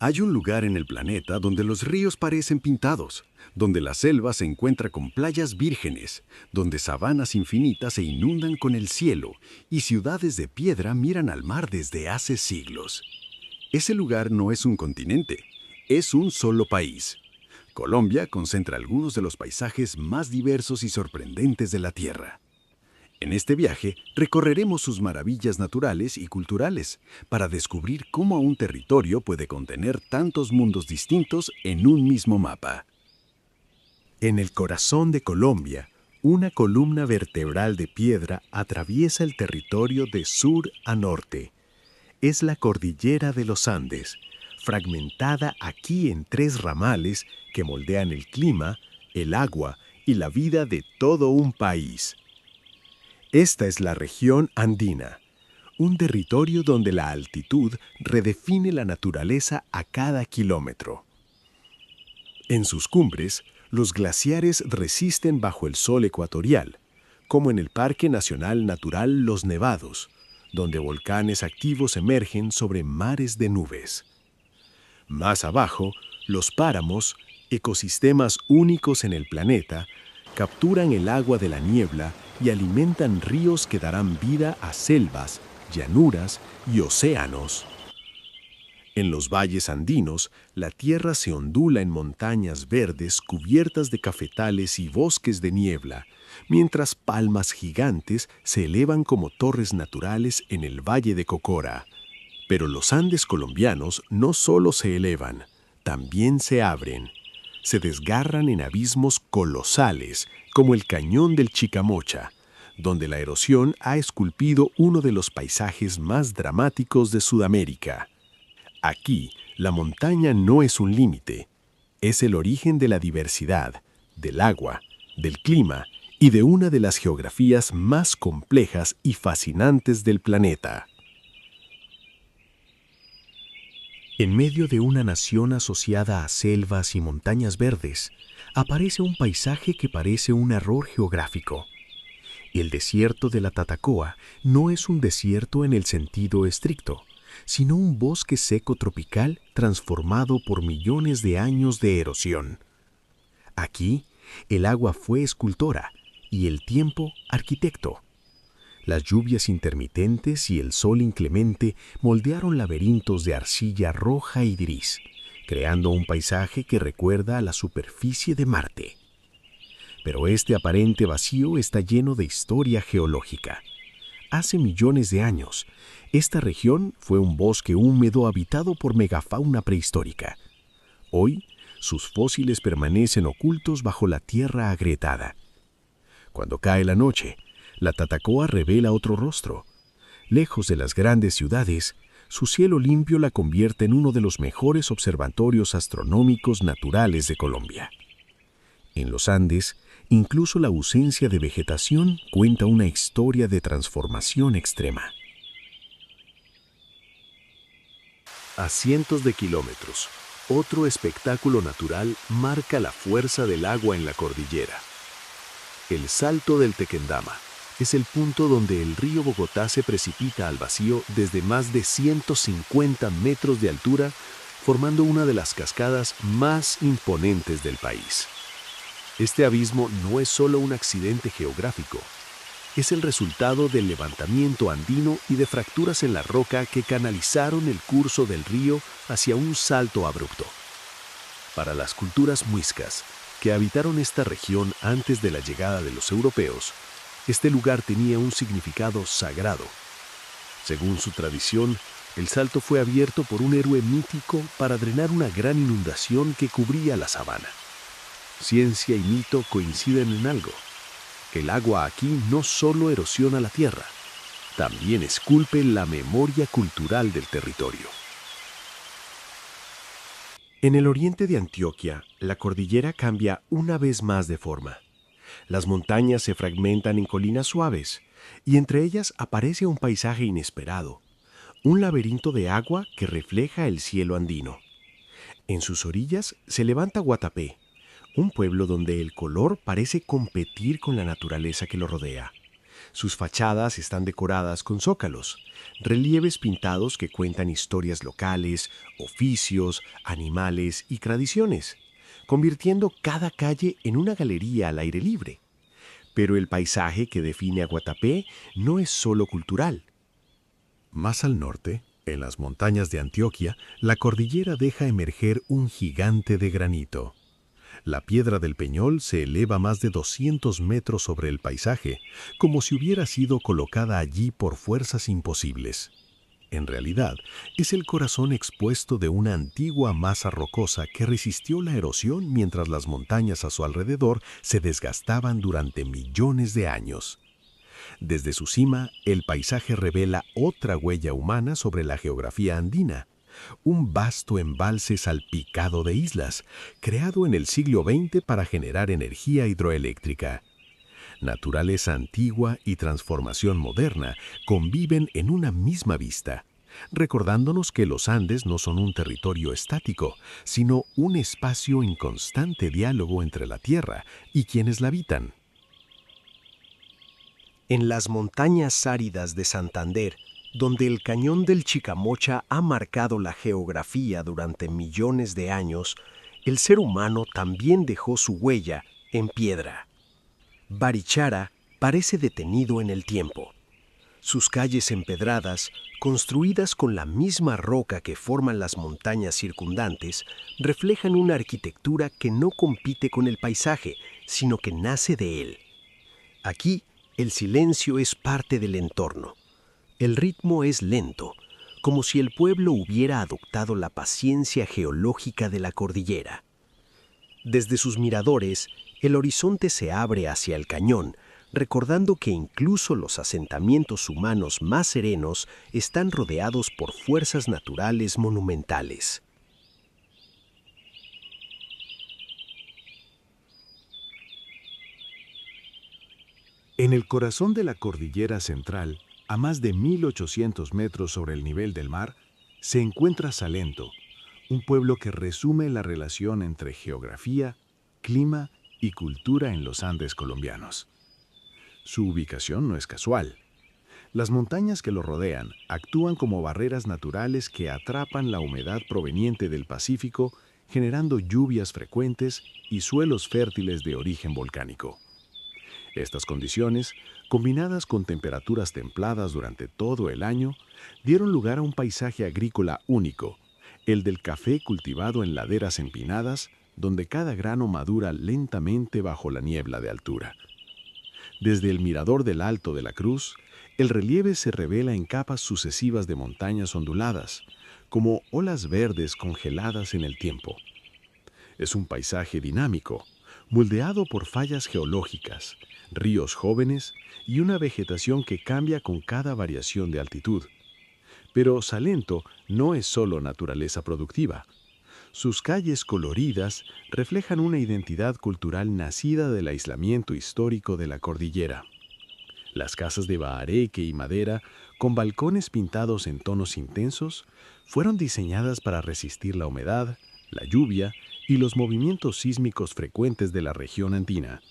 Hay un lugar en el planeta donde los ríos parecen pintados, donde la selva se encuentra con playas vírgenes, donde sabanas infinitas se inundan con el cielo y ciudades de piedra miran al mar desde hace siglos. Ese lugar no es un continente, es un solo país. Colombia concentra algunos de los paisajes más diversos y sorprendentes de la Tierra. En este viaje recorreremos sus maravillas naturales y culturales para descubrir cómo un territorio puede contener tantos mundos distintos en un mismo mapa. En el corazón de Colombia, una columna vertebral de piedra atraviesa el territorio de sur a norte. Es la cordillera de los Andes, fragmentada aquí en 3 ramales que moldean el clima, el agua y la vida de todo un país. Esta es la región andina, un territorio donde la altitud redefine la naturaleza a cada kilómetro. En sus cumbres, los glaciares resisten bajo el sol ecuatorial, como en el Parque Nacional Natural Los Nevados, donde volcanes activos emergen sobre mares de nubes. Más abajo, los páramos, ecosistemas únicos en el planeta, capturan el agua de la niebla y alimentan ríos que darán vida a selvas, llanuras y océanos. En los valles andinos, la tierra se ondula en montañas verdes cubiertas de cafetales y bosques de niebla, mientras palmas gigantes se elevan como torres naturales en el Valle de Cocora. Pero los Andes colombianos no solo se elevan, también se abren. Se desgarran en abismos colosales, como el Cañón del Chicamocha, donde la erosión ha esculpido uno de los paisajes más dramáticos de Sudamérica. Aquí, la montaña no es un límite, es el origen de la diversidad, del agua, del clima y de una de las geografías más complejas y fascinantes del planeta. En medio de una nación asociada a selvas y montañas verdes, aparece un paisaje que parece un error geográfico. El desierto de la Tatacoa no es un desierto en el sentido estricto, sino un bosque seco tropical transformado por millones de años de erosión. Aquí, el agua fue escultora y el tiempo arquitecto. Las lluvias intermitentes y el sol inclemente moldearon laberintos de arcilla roja y gris, creando un paisaje que recuerda a la superficie de Marte. Pero este aparente vacío está lleno de historia geológica. Hace millones de años, esta región fue un bosque húmedo habitado por megafauna prehistórica. Hoy, sus fósiles permanecen ocultos bajo la tierra agrietada. Cuando cae la noche, la Tatacoa revela otro rostro. Lejos de las grandes ciudades, su cielo limpio la convierte en uno de los mejores observatorios astronómicos naturales de Colombia. En los Andes, incluso la ausencia de vegetación cuenta una historia de transformación extrema. A cientos de kilómetros, otro espectáculo natural marca la fuerza del agua en la cordillera. El Salto del Tequendama es el punto donde el río Bogotá se precipita al vacío desde más de 150 metros de altura, formando una de las cascadas más imponentes del país. Este abismo no es solo un accidente geográfico, es el resultado del levantamiento andino y de fracturas en la roca que canalizaron el curso del río hacia un salto abrupto. Para las culturas muiscas, que habitaron esta región antes de la llegada de los europeos, este lugar tenía un significado sagrado. Según su tradición, el salto fue abierto por un héroe mítico para drenar una gran inundación que cubría la sabana. Ciencia y mito coinciden en algo: que el agua aquí no solo erosiona la tierra, también esculpe la memoria cultural del territorio. En el oriente de Antioquia, la cordillera cambia una vez más de forma. Las montañas se fragmentan en colinas suaves, y entre ellas aparece un paisaje inesperado, un laberinto de agua que refleja el cielo andino. En sus orillas se levanta Guatapé, un pueblo donde el color parece competir con la naturaleza que lo rodea. Sus fachadas están decoradas con zócalos, relieves pintados que cuentan historias locales, oficios, animales y tradiciones, convirtiendo cada calle en una galería al aire libre. Pero el paisaje que define a Guatapé no es solo cultural. Más al norte, en las montañas de Antioquia, la cordillera deja emerger un gigante de granito. La piedra del Peñol se eleva más de 200 metros sobre el paisaje, como si hubiera sido colocada allí por fuerzas imposibles. En realidad, es el corazón expuesto de una antigua masa rocosa que resistió la erosión mientras las montañas a su alrededor se desgastaban durante millones de años. Desde su cima, el paisaje revela otra huella humana sobre la geografía andina, un vasto embalse salpicado de islas, creado en el siglo XX para generar energía hidroeléctrica. Naturaleza antigua y transformación moderna conviven en una misma vista, recordándonos que los Andes no son un territorio estático, sino un espacio en constante diálogo entre la Tierra y quienes la habitan. En las montañas áridas de Santander, donde el cañón del Chicamocha ha marcado la geografía durante millones de años, el ser humano también dejó su huella en piedra. Barichara parece detenido en el tiempo. Sus calles empedradas, construidas con la misma roca que forman las montañas circundantes, reflejan una arquitectura que no compite con el paisaje, sino que nace de él. Aquí, el silencio es parte del entorno. El ritmo es lento, como si el pueblo hubiera adoptado la paciencia geológica de la cordillera. Desde sus miradores, el horizonte se abre hacia el cañón, recordando que incluso los asentamientos humanos más serenos están rodeados por fuerzas naturales monumentales. En el corazón de la cordillera central, a más de 1.800 metros sobre el nivel del mar, se encuentra Salento, un pueblo que resume la relación entre geografía, clima y cultura en los Andes colombianos. Su ubicación no es casual. Las montañas que lo rodean actúan como barreras naturales que atrapan la humedad proveniente del Pacífico, generando lluvias frecuentes y suelos fértiles de origen volcánico. Estas condiciones, combinadas con temperaturas templadas durante todo el año, dieron lugar a un paisaje agrícola único, el del café cultivado en laderas empinadas, donde cada grano madura lentamente bajo la niebla de altura. Desde el mirador del Alto de la Cruz, el relieve se revela en capas sucesivas de montañas onduladas, como olas verdes congeladas en el tiempo. Es un paisaje dinámico, moldeado por fallas geológicas, ríos jóvenes y una vegetación que cambia con cada variación de altitud. Pero Salento no es solo naturaleza productiva. Sus calles coloridas reflejan una identidad cultural nacida del aislamiento histórico de la cordillera. Las casas de bahareque y madera, con balcones pintados en tonos intensos, fueron diseñadas para resistir la humedad, la lluvia y los movimientos sísmicos frecuentes de la región andina.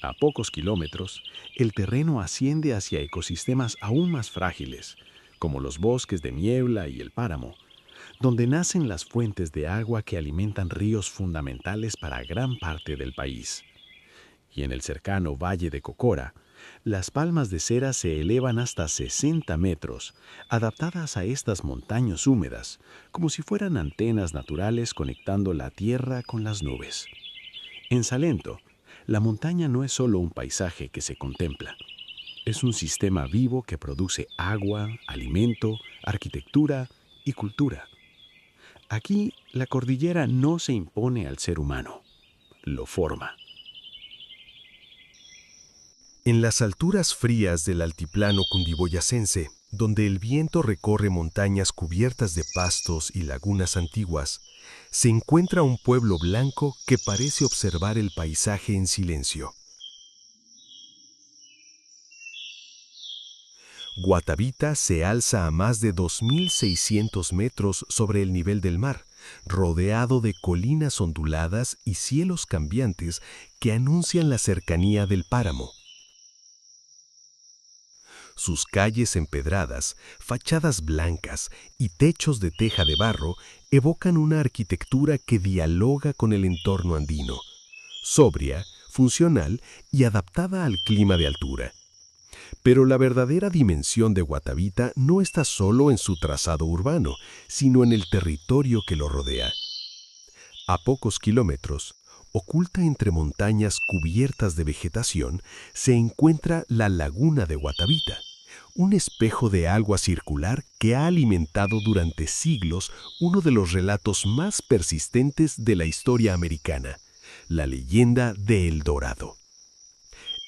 A pocos kilómetros, el terreno asciende hacia ecosistemas aún más frágiles, como los bosques de niebla y el páramo, donde nacen las fuentes de agua que alimentan ríos fundamentales para gran parte del país. Y en el cercano Valle de Cocora, las palmas de cera se elevan hasta 60 metros, adaptadas a estas montañas húmedas, como si fueran antenas naturales conectando la tierra con las nubes. En Salento, la montaña no es solo un paisaje que se contempla. Es un sistema vivo que produce agua, alimento, arquitectura y cultura. Aquí, la cordillera no se impone al ser humano, lo forma. En las alturas frías del altiplano cundiboyacense, donde el viento recorre montañas cubiertas de pastos y lagunas antiguas, se encuentra un pueblo blanco que parece observar el paisaje en silencio. Guatavita se alza a más de 2.600 metros sobre el nivel del mar, rodeado de colinas onduladas y cielos cambiantes que anuncian la cercanía del páramo. Sus calles empedradas, fachadas blancas y techos de teja de barro evocan una arquitectura que dialoga con el entorno andino, sobria, funcional y adaptada al clima de altura. Pero la verdadera dimensión de Guatavita no está solo en su trazado urbano, sino en el territorio que lo rodea. A pocos kilómetros, oculta entre montañas cubiertas de vegetación, se encuentra la Laguna de Guatavita, un espejo de agua circular que ha alimentado durante siglos uno de los relatos más persistentes de la historia americana, la leyenda de El Dorado.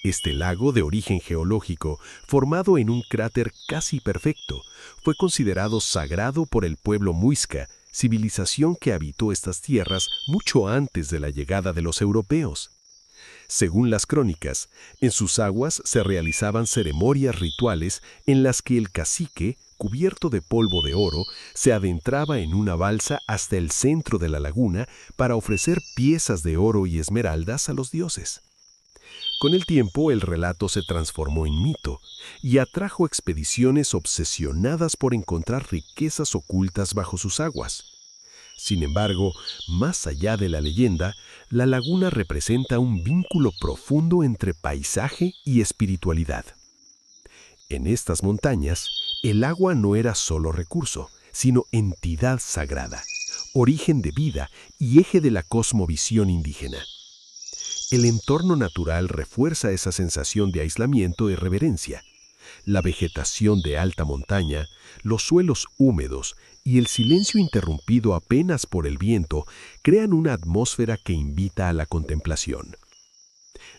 Este lago de origen geológico, formado en un cráter casi perfecto, fue considerado sagrado por el pueblo muisca, civilización que habitó estas tierras mucho antes de la llegada de los europeos. Según las crónicas, en sus aguas se realizaban ceremonias rituales en las que el cacique, cubierto de polvo de oro, se adentraba en una balsa hasta el centro de la laguna para ofrecer piezas de oro y esmeraldas a los dioses. Con el tiempo, el relato se transformó en mito y atrajo expediciones obsesionadas por encontrar riquezas ocultas bajo sus aguas. Sin embargo, más allá de la leyenda, la laguna representa un vínculo profundo entre paisaje y espiritualidad. En estas montañas, el agua no era solo recurso, sino entidad sagrada, origen de vida y eje de la cosmovisión indígena. El entorno natural refuerza esa sensación de aislamiento y reverencia. La vegetación de alta montaña, los suelos húmedos y el silencio interrumpido apenas por el viento crean una atmósfera que invita a la contemplación.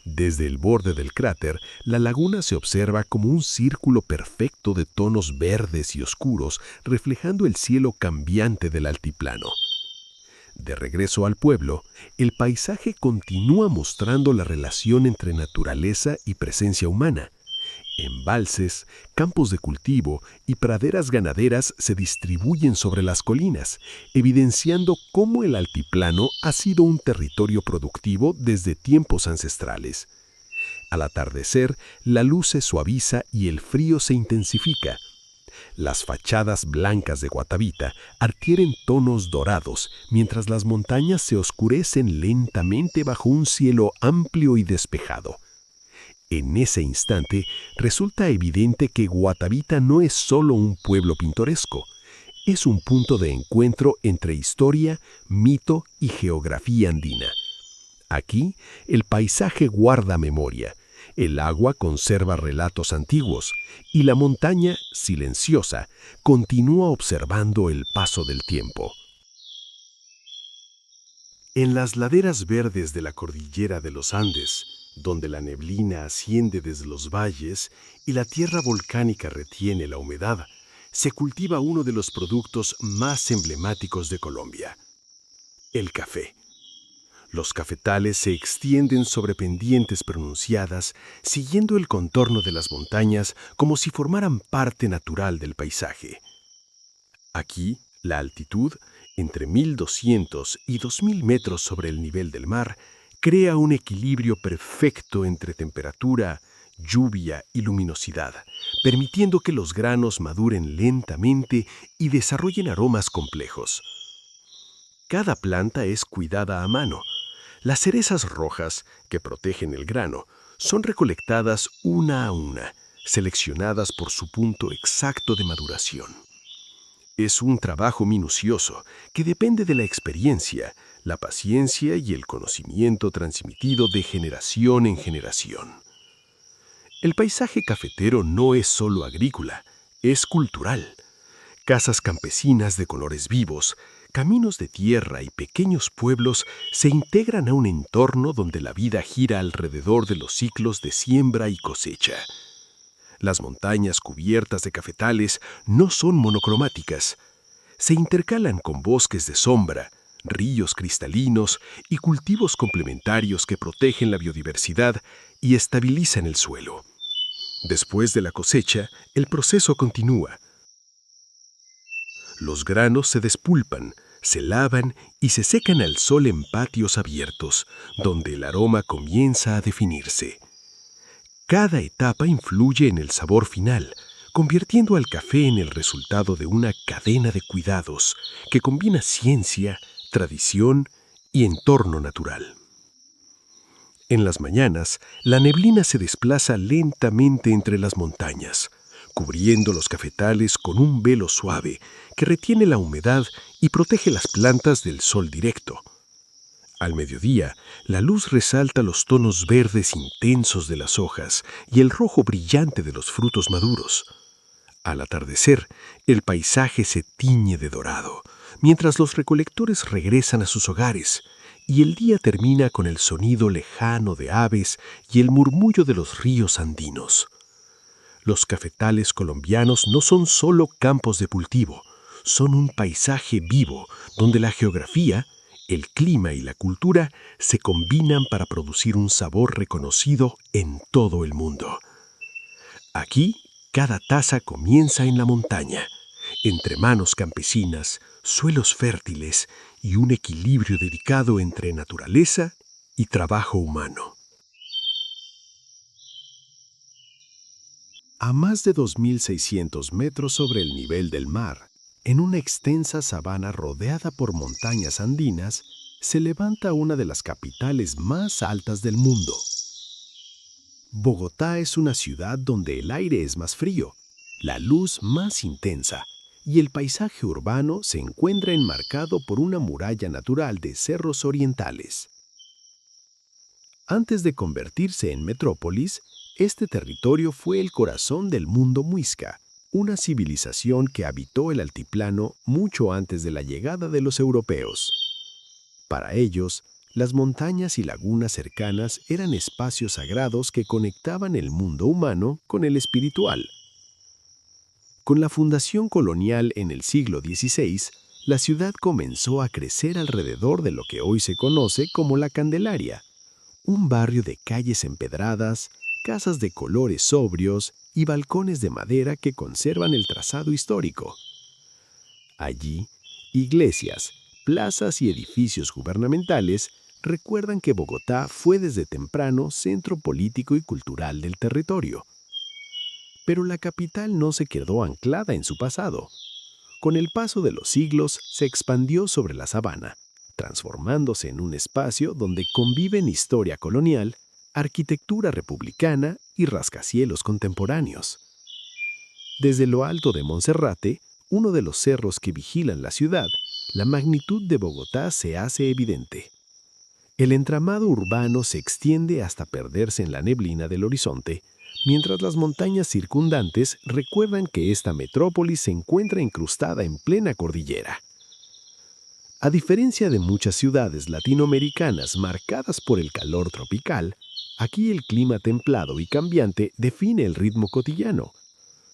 Desde el borde del cráter, la laguna se observa como un círculo perfecto de tonos verdes y oscuros, reflejando el cielo cambiante del altiplano. De regreso al pueblo, el paisaje continúa mostrando la relación entre naturaleza y presencia humana. Embalses, campos de cultivo y praderas ganaderas se distribuyen sobre las colinas, evidenciando cómo el altiplano ha sido un territorio productivo desde tiempos ancestrales. Al atardecer, la luz se suaviza y el frío se intensifica. Las fachadas blancas de Guatavita adquieren tonos dorados, mientras las montañas se oscurecen lentamente bajo un cielo amplio y despejado. En ese instante, resulta evidente que Guatavita no es solo un pueblo pintoresco, es un punto de encuentro entre historia, mito y geografía andina. Aquí, el paisaje guarda memoria, el agua conserva relatos antiguos y la montaña, silenciosa, continúa observando el paso del tiempo. En las laderas verdes de la cordillera de los Andes, donde la neblina asciende desde los valles y la tierra volcánica retiene la humedad, se cultiva uno de los productos más emblemáticos de Colombia: el café. Los cafetales se extienden sobre pendientes pronunciadas, siguiendo el contorno de las montañas como si formaran parte natural del paisaje. Aquí, la altitud, entre 1.200 y 2.000 metros sobre el nivel del mar, crea un equilibrio perfecto entre temperatura, lluvia y luminosidad, permitiendo que los granos maduren lentamente y desarrollen aromas complejos. Cada planta es cuidada a mano. Las cerezas rojas, que protegen el grano, son recolectadas una a una, seleccionadas por su punto exacto de maduración. Es un trabajo minucioso que depende de la experiencia, la paciencia y el conocimiento transmitido de generación en generación. El paisaje cafetero no es solo agrícola, es cultural. Casas campesinas de colores vivos, caminos de tierra y pequeños pueblos se integran a un entorno donde la vida gira alrededor de los ciclos de siembra y cosecha. Las montañas cubiertas de cafetales no son monocromáticas. Se intercalan con bosques de sombra, ríos cristalinos y cultivos complementarios que protegen la biodiversidad y estabilizan el suelo. Después de la cosecha, el proceso continúa. Los granos se despulpan, se lavan y se secan al sol en patios abiertos, donde el aroma comienza a definirse. Cada etapa influye en el sabor final, convirtiendo al café en el resultado de una cadena de cuidados que combina ciencia, tradición y entorno natural. En las mañanas, la neblina se desplaza lentamente entre las montañas, cubriendo los cafetales con un velo suave que retiene la humedad y protege las plantas del sol directo. Al mediodía, la luz resalta los tonos verdes intensos de las hojas y el rojo brillante de los frutos maduros. Al atardecer, el paisaje se tiñe de dorado, mientras los recolectores regresan a sus hogares, y el día termina con el sonido lejano de aves y el murmullo de los ríos andinos. Los cafetales colombianos no son solo campos de cultivo, son un paisaje vivo donde la geografía, el clima y la cultura se combinan para producir un sabor reconocido en todo el mundo. Aquí, cada taza comienza en la montaña, entre manos campesinas, suelos fértiles y un equilibrio dedicado entre naturaleza y trabajo humano. A más de 2.600 metros sobre el nivel del mar, en una extensa sabana rodeada por montañas andinas, se levanta una de las capitales más altas del mundo. Bogotá es una ciudad donde el aire es más frío, la luz más intensa y el paisaje urbano se encuentra enmarcado por una muralla natural de cerros orientales. Antes de convertirse en metrópolis, este territorio fue el corazón del mundo muisca, una civilización que habitó el altiplano mucho antes de la llegada de los europeos. Para ellos, las montañas y lagunas cercanas eran espacios sagrados que conectaban el mundo humano con el espiritual. Con la fundación colonial en el siglo XVI, la ciudad comenzó a crecer alrededor de lo que hoy se conoce como La Candelaria, un barrio de calles empedradas, casas de colores sobrios y balcones de madera que conservan el trazado histórico. Allí, iglesias, plazas y edificios gubernamentales recuerdan que Bogotá fue desde temprano centro político y cultural del territorio. Pero la capital no se quedó anclada en su pasado. Con el paso de los siglos se expandió sobre la sabana, transformándose en un espacio donde conviven historia colonial, arquitectura republicana y rascacielos contemporáneos. Desde lo alto de Monserrate, uno de los cerros que vigilan la ciudad, la magnitud de Bogotá se hace evidente. El entramado urbano se extiende hasta perderse en la neblina del horizonte, mientras las montañas circundantes recuerdan que esta metrópolis se encuentra incrustada en plena cordillera. A diferencia de muchas ciudades latinoamericanas marcadas por el calor tropical, aquí el clima templado y cambiante define el ritmo cotidiano.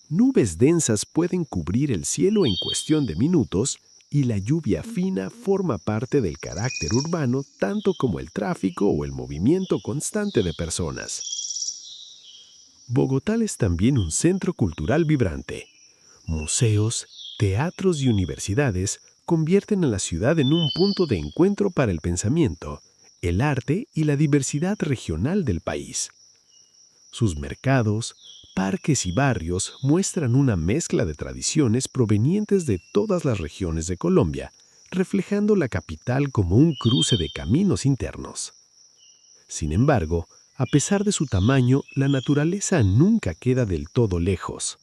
Nubes densas pueden cubrir el cielo en cuestión de minutos y la lluvia fina forma parte del carácter urbano tanto como el tráfico o el movimiento constante de personas. Bogotá es también un centro cultural vibrante. Museos, teatros y universidades convierten a la ciudad en un punto de encuentro para el pensamiento, el arte y la diversidad regional del país. Sus mercados, parques y barrios muestran una mezcla de tradiciones provenientes de todas las regiones de Colombia, reflejando la capital como un cruce de caminos internos. Sin embargo, a pesar de su tamaño, la naturaleza nunca queda del todo lejos.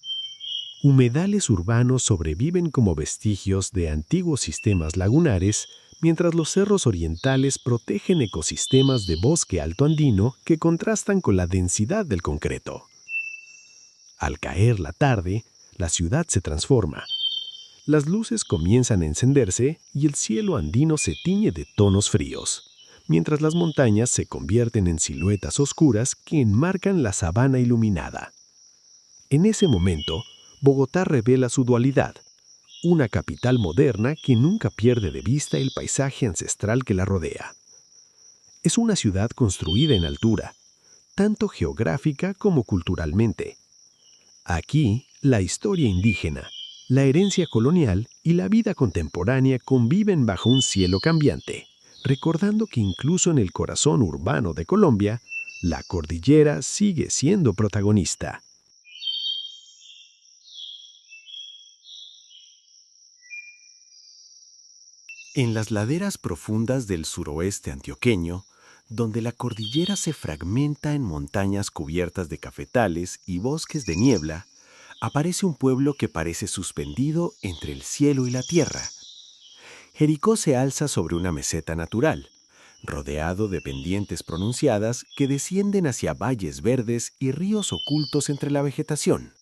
Humedales urbanos sobreviven como vestigios de antiguos sistemas lagunares, mientras los cerros orientales protegen ecosistemas de bosque altoandino que contrastan con la densidad del concreto. Al caer la tarde, la ciudad se transforma. Las luces comienzan a encenderse y el cielo andino se tiñe de tonos fríos, mientras las montañas se convierten en siluetas oscuras que enmarcan la sabana iluminada. En ese momento, Bogotá revela su dualidad, una capital moderna que nunca pierde de vista el paisaje ancestral que la rodea. Es una ciudad construida en altura, tanto geográfica como culturalmente. Aquí, la historia indígena, la herencia colonial y la vida contemporánea conviven bajo un cielo cambiante, recordando que incluso en el corazón urbano de Colombia, La cordillera sigue siendo protagonista. En las laderas profundas del suroeste antioqueño, donde la cordillera se fragmenta en montañas cubiertas de cafetales y bosques de niebla, aparece un pueblo que parece suspendido entre el cielo y la tierra. Jericó se alza sobre una meseta natural, rodeado de pendientes pronunciadas que descienden hacia valles verdes y ríos ocultos entre la vegetación.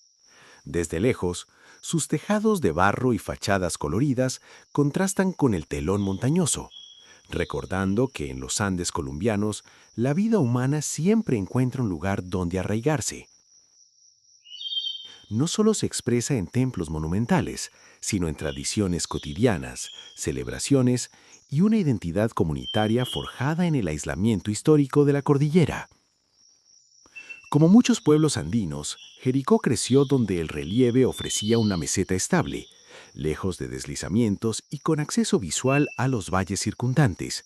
Desde lejos, sus tejados de barro y fachadas coloridas contrastan con el telón montañoso, recordando que en los Andes colombianos la vida humana siempre encuentra un lugar donde arraigarse. No solo se expresa en templos monumentales, sino en tradiciones cotidianas, celebraciones y una identidad comunitaria forjada en el aislamiento histórico de la cordillera. Como muchos pueblos andinos, Jericó creció donde el relieve ofrecía una meseta estable, lejos de deslizamientos y con acceso visual a los valles circundantes,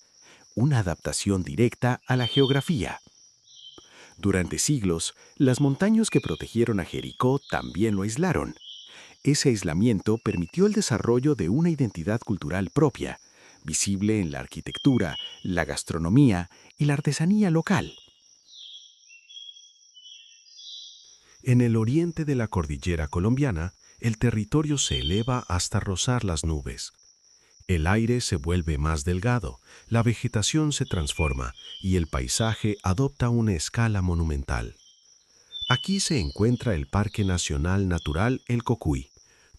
una adaptación directa a la geografía. Durante siglos, las montañas que protegieron a Jericó también lo aislaron. Ese aislamiento permitió el desarrollo de una identidad cultural propia, visible en la arquitectura, la gastronomía y la artesanía local. En el oriente de la cordillera colombiana, el territorio se eleva hasta rozar las nubes. El aire se vuelve más delgado, la vegetación se transforma y el paisaje adopta una escala monumental. Aquí se encuentra el Parque Nacional Natural El Cocuy,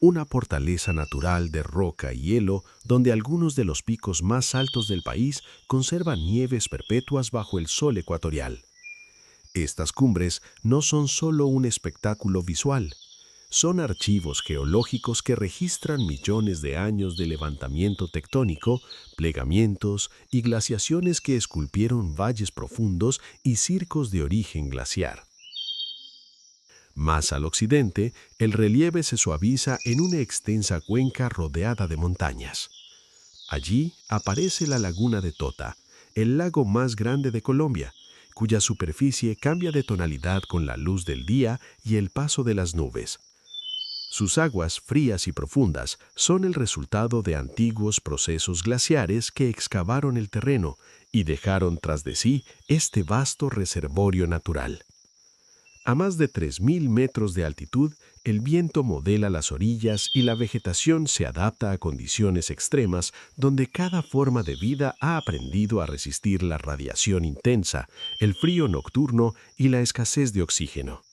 una fortaleza natural de roca y hielo donde algunos de los picos más altos del país conservan nieves perpetuas bajo el sol ecuatorial. Estas cumbres no son solo un espectáculo visual, son archivos geológicos que registran millones de años de levantamiento tectónico, plegamientos y glaciaciones que esculpieron valles profundos y circos de origen glaciar. Más al occidente, el relieve se suaviza en una extensa cuenca rodeada de montañas. Allí aparece la laguna de Tota, el lago más grande de Colombia, cuya superficie cambia de tonalidad con la luz del día y el paso de las nubes. Sus aguas frías y profundas son el resultado de antiguos procesos glaciares que excavaron el terreno y dejaron tras de sí este vasto reservorio natural. A más de 3.000 metros de altitud, el viento modela las orillas y la vegetación se adapta a condiciones extremas donde cada forma de vida ha aprendido a resistir la radiación intensa, el frío nocturno y la escasez de oxígeno.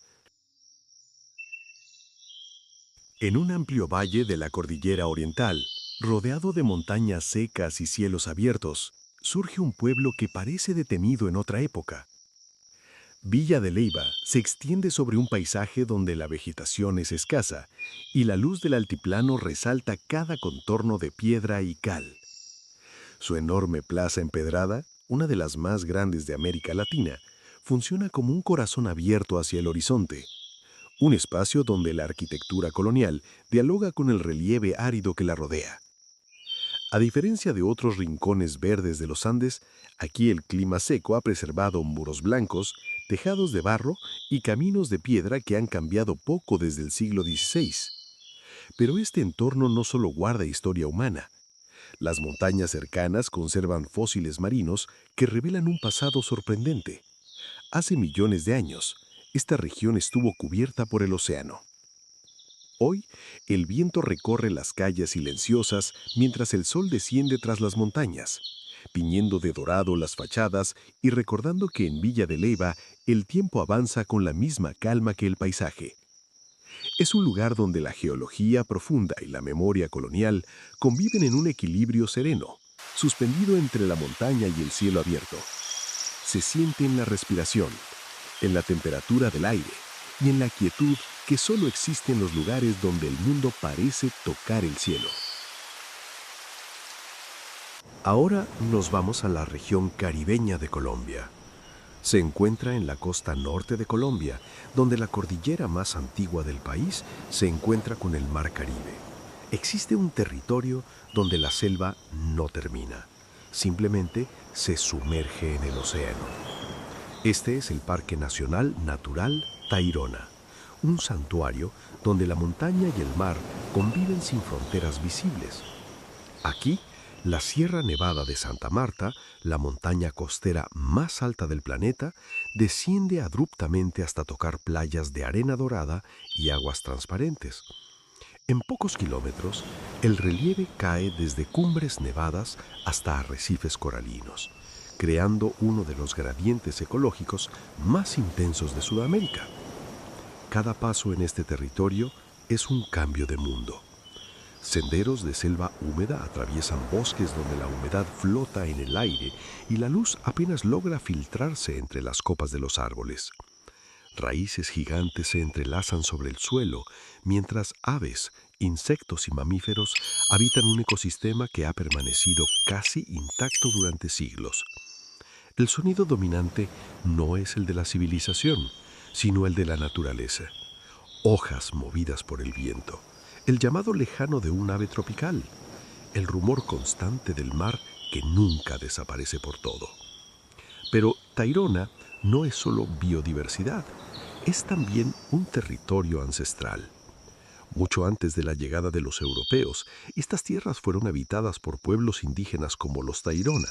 En un amplio valle de la cordillera oriental, rodeado de montañas secas y cielos abiertos, surge un pueblo que parece detenido en otra época. Villa de Leyva se extiende sobre un paisaje donde la vegetación es escasa y la luz del altiplano resalta cada contorno de piedra y cal. Su enorme plaza empedrada, una de las más grandes de América Latina, funciona como un corazón abierto hacia el horizonte. Un espacio donde la arquitectura colonial dialoga con el relieve árido que la rodea. A diferencia de otros rincones verdes de los Andes, aquí el clima seco ha preservado muros blancos, tejados de barro y caminos de piedra que han cambiado poco desde el siglo XVI. Pero este entorno no solo guarda historia humana. Las montañas cercanas conservan fósiles marinos que revelan un pasado sorprendente. Hace millones de años, esta región estuvo cubierta por el océano. Hoy, el viento recorre las calles silenciosas mientras el sol desciende tras las montañas, tiñendo de dorado las fachadas y recordando que en Villa de Leyva el tiempo avanza con la misma calma que el paisaje. Es un lugar donde la geología profunda y la memoria colonial conviven en un equilibrio sereno, suspendido entre la montaña y el cielo abierto. Se siente en la respiración, en la temperatura del aire y en la quietud que solo existe en los lugares donde el mundo parece tocar el cielo. Ahora nos vamos a la región caribeña de Colombia. Se encuentra en la costa norte de Colombia, donde la cordillera más antigua del país se encuentra con el Mar Caribe. Existe un territorio donde la selva no termina, simplemente se sumerge en el océano. Este es el Parque Nacional Natural Tayrona, un santuario donde la montaña y el mar conviven sin fronteras visibles. Aquí, la Sierra Nevada de Santa Marta, la montaña costera más alta del planeta, desciende abruptamente hasta tocar playas de arena dorada y aguas transparentes. En pocos kilómetros, el relieve cae desde cumbres nevadas hasta arrecifes coralinos, creando uno de los gradientes ecológicos más intensos de Sudamérica. Cada paso en este territorio es un cambio de mundo. Senderos de selva húmeda atraviesan bosques donde la humedad flota en el aire y la luz apenas logra filtrarse entre las copas de los árboles. Raíces gigantes se entrelazan sobre el suelo, mientras aves, insectos y mamíferos habitan un ecosistema que ha permanecido casi intacto durante siglos. El sonido dominante no es el de la civilización, sino el de la naturaleza. Hojas movidas por el viento, el llamado lejano de un ave tropical, el rumor constante del mar que nunca desaparece por todo. Pero Tayrona no es solo biodiversidad, es también un territorio ancestral. Mucho antes de la llegada de los europeos, estas tierras fueron habitadas por pueblos indígenas como los Tayrona,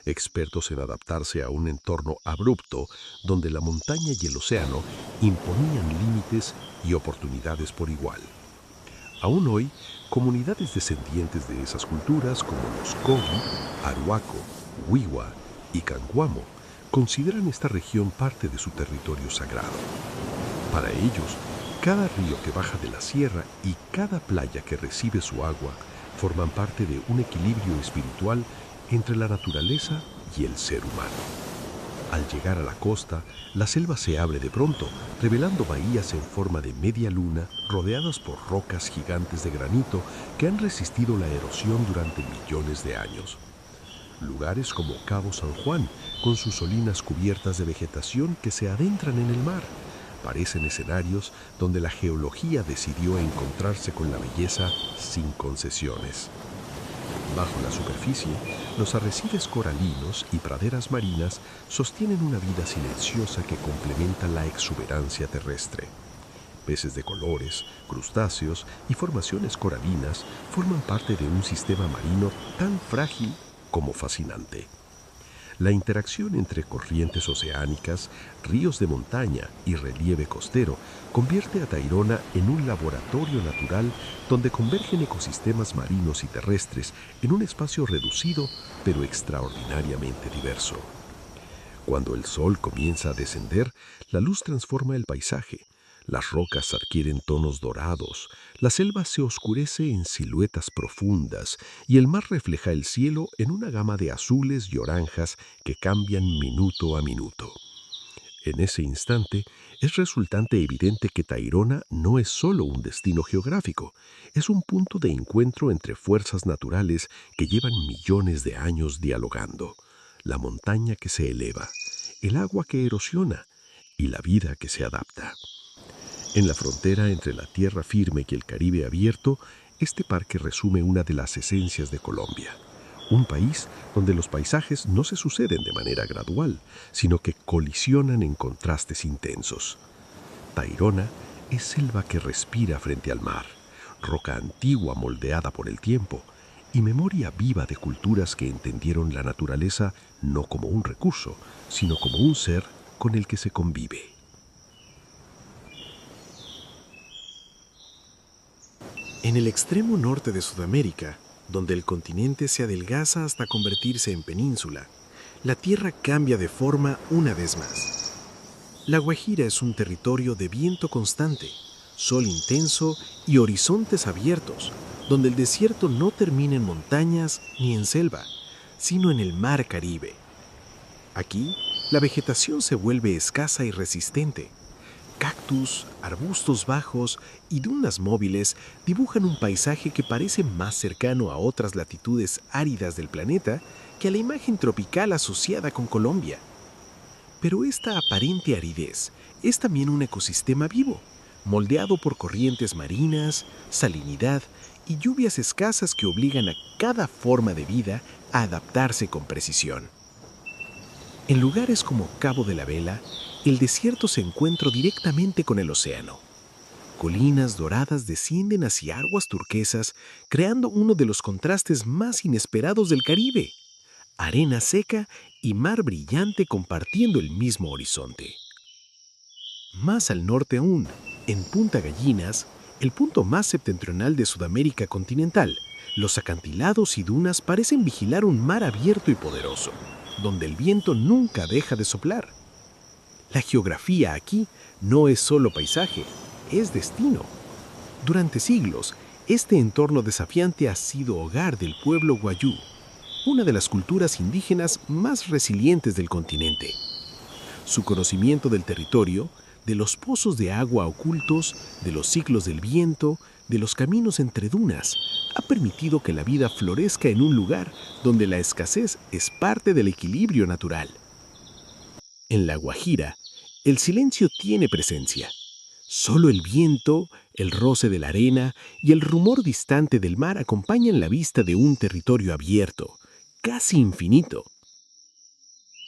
expertos en adaptarse a un entorno abrupto donde la montaña y el océano imponían límites y oportunidades por igual. Aún hoy, comunidades descendientes de esas culturas como los Kogi, Arhuaco, Wiwa y Canguamo consideran esta región parte de su territorio sagrado. Para ellos, cada río que baja de la sierra y cada playa que recibe su agua forman parte de un equilibrio espiritual entre la naturaleza y el ser humano. Al llegar a la costa, la selva se abre de pronto, revelando bahías en forma de media luna rodeadas por rocas gigantes de granito que han resistido la erosión durante millones de años. Lugares como Cabo San Juan, con sus solinas cubiertas de vegetación que se adentran en el mar, parecen escenarios donde la geología decidió encontrarse con la belleza sin concesiones. Bajo la superficie, los arrecifes coralinos y praderas marinas sostienen una vida silenciosa que complementa la exuberancia terrestre. Peces de colores, crustáceos y formaciones coralinas forman parte de un sistema marino tan frágil como fascinante. La interacción entre corrientes oceánicas, ríos de montaña y relieve costero convierte a Tayrona en un laboratorio natural donde convergen ecosistemas marinos y terrestres en un espacio reducido pero extraordinariamente diverso. Cuando el sol comienza a descender, la luz transforma el paisaje. Las rocas adquieren tonos dorados, la selva se oscurece en siluetas profundas y el mar refleja el cielo en una gama de azules y oranjas que cambian minuto a minuto. En ese instante, es resultante evidente que Tayrona no es solo un destino geográfico, es un punto de encuentro entre fuerzas naturales que llevan millones de años dialogando. La montaña que se eleva, el agua que erosiona y la vida que se adapta. En la frontera entre la tierra firme y el Caribe abierto, este parque resume una de las esencias de Colombia. Un país donde los paisajes no se suceden de manera gradual, sino que colisionan en contrastes intensos. Tayrona es selva que respira frente al mar, roca antigua moldeada por el tiempo y memoria viva de culturas que entendieron la naturaleza no como un recurso, sino como un ser con el que se convive. En el extremo norte de Sudamérica, donde el continente se adelgaza hasta convertirse en península, la Tierra cambia de forma una vez más. La Guajira es un territorio de viento constante, sol intenso y horizontes abiertos, donde el desierto no termina en montañas ni en selva, sino en el mar Caribe. Aquí, la vegetación se vuelve escasa y resistente. Cactus, arbustos bajos y dunas móviles dibujan un paisaje que parece más cercano a otras latitudes áridas del planeta que a la imagen tropical asociada con Colombia. Pero esta aparente aridez es también un ecosistema vivo, moldeado por corrientes marinas, salinidad y lluvias escasas que obligan a cada forma de vida a adaptarse con precisión. En lugares como Cabo de la Vela, el desierto se encuentra directamente con el océano. Colinas doradas descienden hacia aguas turquesas, creando uno de los contrastes más inesperados del Caribe. Arena seca y mar brillante compartiendo el mismo horizonte. Más al norte aún, en Punta Gallinas, el punto más septentrional de Sudamérica continental, los acantilados y dunas parecen vigilar un mar abierto y poderoso, donde el viento nunca deja de soplar. La geografía aquí no es solo paisaje, es destino. Durante siglos, este entorno desafiante ha sido hogar del pueblo Wayuu, una de las culturas indígenas más resilientes del continente. Su conocimiento del territorio, de los pozos de agua ocultos, de los ciclos del viento, de los caminos entre dunas, ha permitido que la vida florezca en un lugar donde la escasez es parte del equilibrio natural. En La Guajira, el silencio tiene presencia. Solo el viento, el roce de la arena y el rumor distante del mar acompañan la vista de un territorio abierto, casi infinito.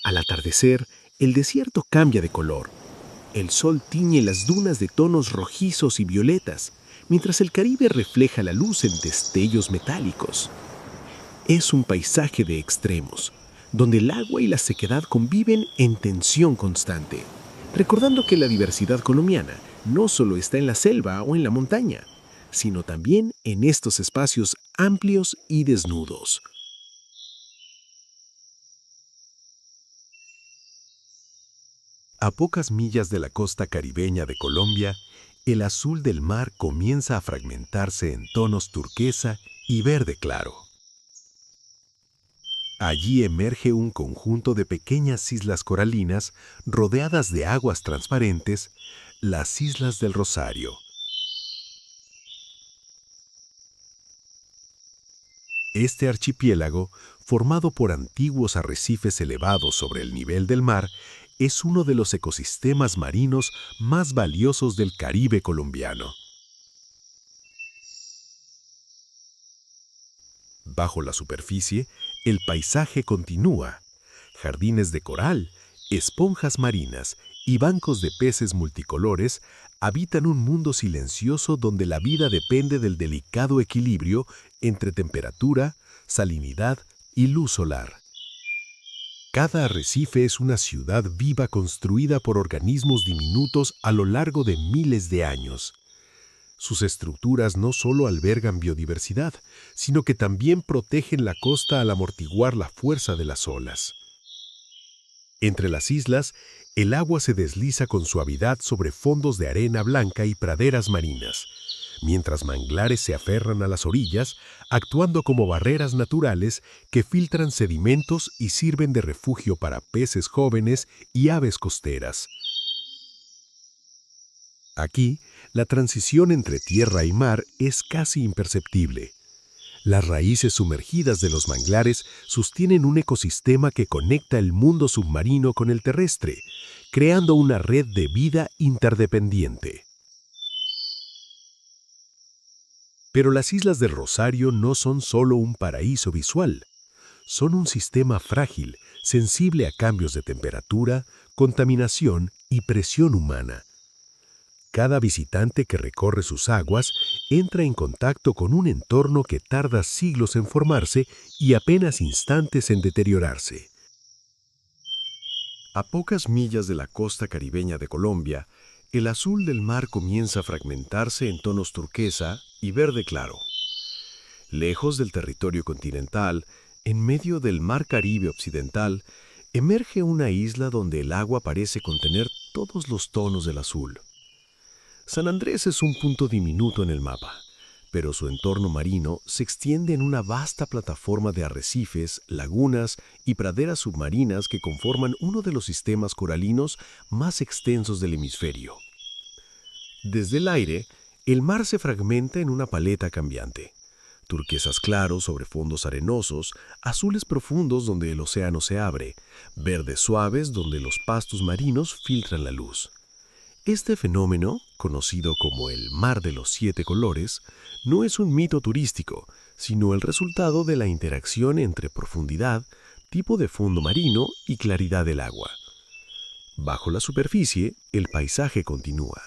Al atardecer, el desierto cambia de color. El sol tiñe las dunas de tonos rojizos y violetas, mientras el Caribe refleja la luz en destellos metálicos. Es un paisaje de extremos, donde el agua y la sequedad conviven en tensión constante, recordando que la diversidad colombiana no solo está en la selva o en la montaña, sino también en estos espacios amplios y desnudos. A pocas millas de la costa caribeña de Colombia, el azul del mar comienza a fragmentarse en tonos turquesa y verde claro. Allí emerge un conjunto de pequeñas islas coralinas rodeadas de aguas transparentes, las Islas del Rosario. Este archipiélago, formado por antiguos arrecifes elevados sobre el nivel del mar, es uno de los ecosistemas marinos más valiosos del Caribe colombiano. Bajo la superficie, el paisaje continúa. Jardines de coral, esponjas marinas y bancos de peces multicolores habitan un mundo silencioso donde la vida depende del delicado equilibrio entre temperatura, salinidad y luz solar. Cada arrecife es una ciudad viva construida por organismos diminutos a lo largo de miles de años. Sus estructuras no solo albergan biodiversidad, sino que también protegen la costa al amortiguar la fuerza de las olas. Entre las islas, el agua se desliza con suavidad sobre fondos de arena blanca y praderas marinas, mientras manglares se aferran a las orillas, actuando como barreras naturales que filtran sedimentos y sirven de refugio para peces jóvenes y aves costeras. Aquí, la transición entre tierra y mar es casi imperceptible. Las raíces sumergidas de los manglares sostienen un ecosistema que conecta el mundo submarino con el terrestre, creando una red de vida interdependiente. Pero las Islas del Rosario no son solo un paraíso visual. Son un sistema frágil, sensible a cambios de temperatura, contaminación y presión humana. Cada visitante que recorre sus aguas entra en contacto con un entorno que tarda siglos en formarse y apenas instantes en deteriorarse. A pocas millas de la costa caribeña de Colombia, el azul del mar comienza a fragmentarse en tonos turquesa y verde claro. Lejos del territorio continental, en medio del mar Caribe occidental, emerge una isla donde el agua parece contener todos los tonos del azul. San Andrés es un punto diminuto en el mapa, pero su entorno marino se extiende en una vasta plataforma de arrecifes, lagunas y praderas submarinas que conforman uno de los sistemas coralinos más extensos del hemisferio. Desde el aire, el mar se fragmenta en una paleta cambiante. Turquesas claros sobre fondos arenosos, azules profundos donde el océano se abre, verdes suaves donde los pastos marinos filtran la luz. Este fenómeno, conocido como el Mar de los Siete Colores, no es un mito turístico, sino el resultado de la interacción entre profundidad, tipo de fondo marino y claridad del agua. Bajo la superficie, el paisaje continúa.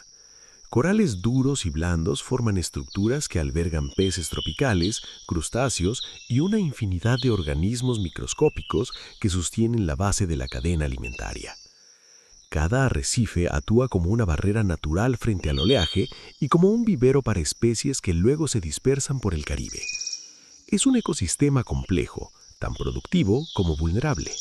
Corales duros y blandos forman estructuras que albergan peces tropicales, crustáceos y una infinidad de organismos microscópicos que sostienen la base de la cadena alimentaria. Cada arrecife actúa como una barrera natural frente al oleaje y como un vivero para especies que luego se dispersan por el Caribe. Es un ecosistema complejo, tan productivo como vulnerable.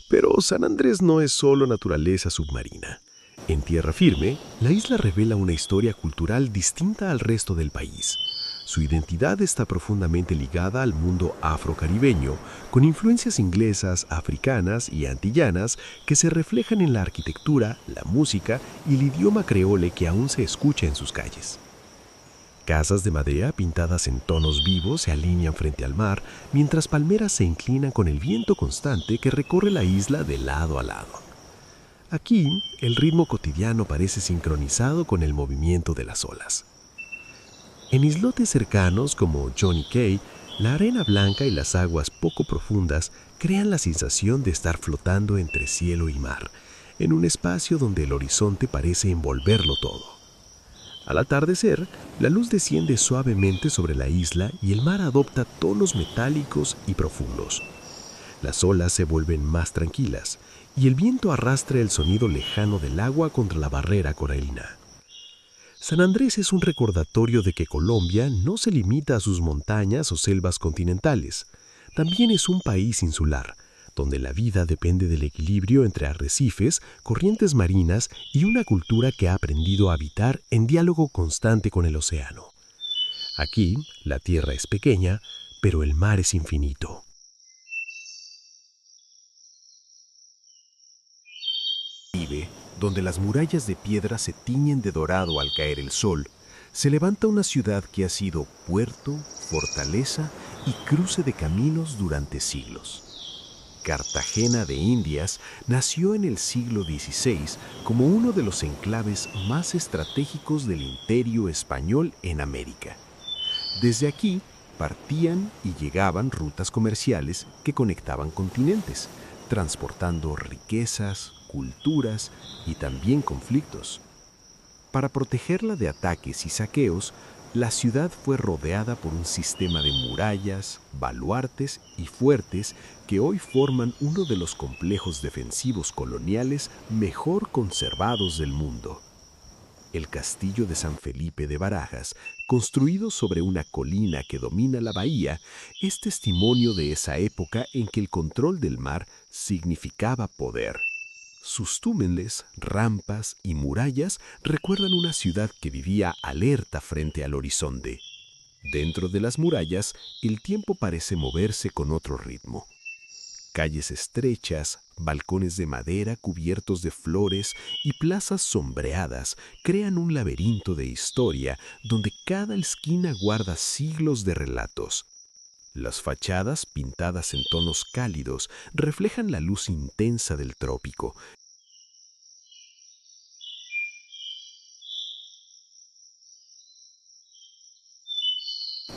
Pero San Andrés no es solo naturaleza submarina. En tierra firme, la isla revela una historia cultural distinta al resto del país. Su identidad está profundamente ligada al mundo afrocaribeño, con influencias inglesas, africanas y antillanas que se reflejan en la arquitectura, la música y el idioma creole que aún se escucha en sus calles. Casas de madera pintadas en tonos vivos se alinean frente al mar, mientras palmeras se inclinan con el viento constante que recorre la isla de lado a lado. Aquí, el ritmo cotidiano parece sincronizado con el movimiento de las olas. En islotes cercanos como Johnny Cay, la arena blanca y las aguas poco profundas crean la sensación de estar flotando entre cielo y mar, en un espacio donde el horizonte parece envolverlo todo. Al atardecer, la luz desciende suavemente sobre la isla y el mar adopta tonos metálicos y profundos. Las olas se vuelven más tranquilas y el viento arrastra el sonido lejano del agua contra la barrera coralina. San Andrés es un recordatorio de que Colombia no se limita a sus montañas o selvas continentales. También es un país insular, donde la vida depende del equilibrio entre arrecifes, corrientes marinas y una cultura que ha aprendido a habitar en diálogo constante con el océano. Aquí, la tierra es pequeña, pero el mar es infinito. Donde las murallas de piedra se tiñen de dorado al caer el sol, se levanta una ciudad que ha sido puerto, fortaleza y cruce de caminos durante siglos. Cartagena de Indias nació en el siglo XVI como uno de los enclaves más estratégicos del imperio español en América. Desde aquí partían y llegaban rutas comerciales que conectaban continentes, transportando riquezas, culturas y también conflictos. Para protegerla de ataques y saqueos, la ciudad fue rodeada por un sistema de murallas, baluartes y fuertes que hoy forman uno de los complejos defensivos coloniales mejor conservados del mundo. El castillo de San Felipe de Barajas, construido sobre una colina que domina la bahía, es testimonio de esa época en que el control del mar significaba poder. Sus túneles, rampas y murallas recuerdan una ciudad que vivía alerta frente al horizonte. Dentro de las murallas, el tiempo parece moverse con otro ritmo. Calles estrechas, balcones de madera cubiertos de flores y plazas sombreadas crean un laberinto de historia donde cada esquina guarda siglos de relatos. Las fachadas, pintadas en tonos cálidos, reflejan la luz intensa del trópico.